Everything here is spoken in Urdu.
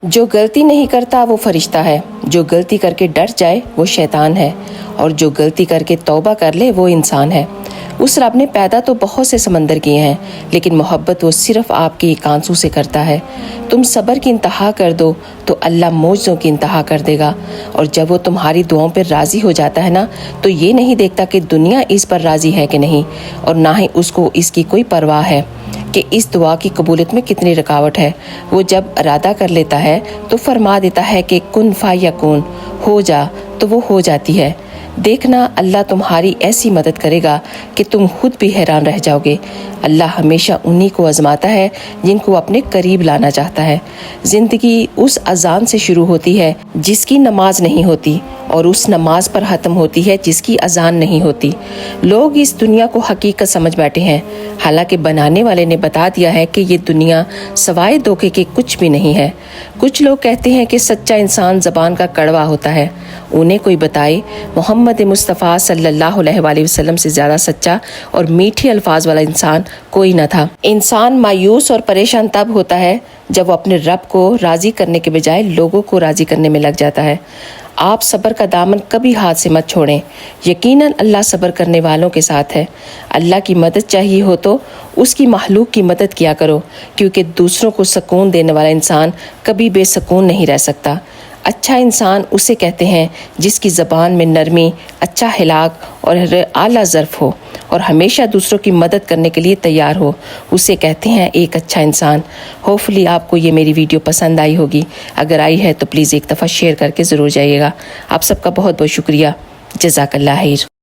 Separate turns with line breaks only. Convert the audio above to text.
جو غلطی نہیں کرتا وہ فرشتہ ہے، جو غلطی کر کے ڈر جائے وہ شیطان ہے، اور جو غلطی کر کے توبہ کر لے وہ انسان ہے۔ اس رب نے پیدا تو بہت سے سمندر کیے ہیں، لیکن محبت وہ صرف آپ کے ایک آنسو سے کرتا ہے۔ تم صبر کی انتہا کر دو تو اللہ معجزوں کی انتہا کر دے گا، اور جب وہ تمہاری دعاؤں پر راضی ہو جاتا ہے نا، تو یہ نہیں دیکھتا کہ دنیا اس پر راضی ہے کہ نہیں، اور نہ ہی اس کو اس کی کوئی پرواہ ہے کہ اس دعا کی قبولیت میں کتنی رکاوٹ ہے۔ وہ جب ارادہ کر لیتا ہے تو فرما دیتا ہے کہ کن فیکون، ہو جا، تو وہ ہو جاتی ہے۔ دیکھنا اللہ تمہاری ایسی مدد کرے گا کہ تم خود بھی حیران رہ جاؤ گے۔ اللہ ہمیشہ انہی کو آزماتا ہے جن کو اپنے قریب لانا چاہتا ہے۔ زندگی اس اذان سے شروع ہوتی ہے جس کی نماز نہیں ہوتی، اور اس نماز پر ختم ہوتی ہے جس کی اذان نہیں ہوتی۔ لوگ اس دنیا کو حقیقت سمجھ بیٹھے ہیں، حالانکہ بنانے والے نے بتا دیا ہے کہ یہ دنیا سوائے دھوکے کے کچھ بھی نہیں ہے۔ کچھ لوگ کہتے ہیں کہ سچا انسان زبان کا کڑوا ہوتا ہے۔ انہیں کوئی بتائے محمد مصطفیٰ صلی اللہ علیہ وآلہ وسلم سے زیادہ سچا اور میٹھے الفاظ والا انسان کوئی نہ تھا۔ انسان مایوس اور پریشان تب ہوتا ہے جب وہ اپنے رب کو راضی کرنے کے بجائے لوگوں کو راضی کرنے میں لگ جاتا ہے۔ آپ صبر کا دامن کبھی ہاتھ سے مت چھوڑیں، یقیناً اللہ صبر کرنے والوں کے ساتھ ہے۔ اللہ کی مدد چاہیے ہو تو اس کی مخلوق کی مدد کیا کرو، کیونکہ دوسروں کو سکون دینے والا انسان کبھی بے سکون نہیں رہ سکتا۔ اچھا انسان اسے کہتے ہیں جس کی زبان میں نرمی، اچھا اخلاق اور اعلیٰ ظرف ہو، اور ہمیشہ دوسروں کی مدد کرنے کے لیے تیار ہو، اسے کہتے ہیں ایک اچھا انسان۔ ہوپفلی آپ کو یہ میری ویڈیو پسند آئی ہوگی۔ اگر آئی ہے تو پلیز ایک دفعہ شیئر کر کے ضرور جائیے گا۔ آپ سب کا بہت بہت شکریہ۔ جزاک اللہ خیر۔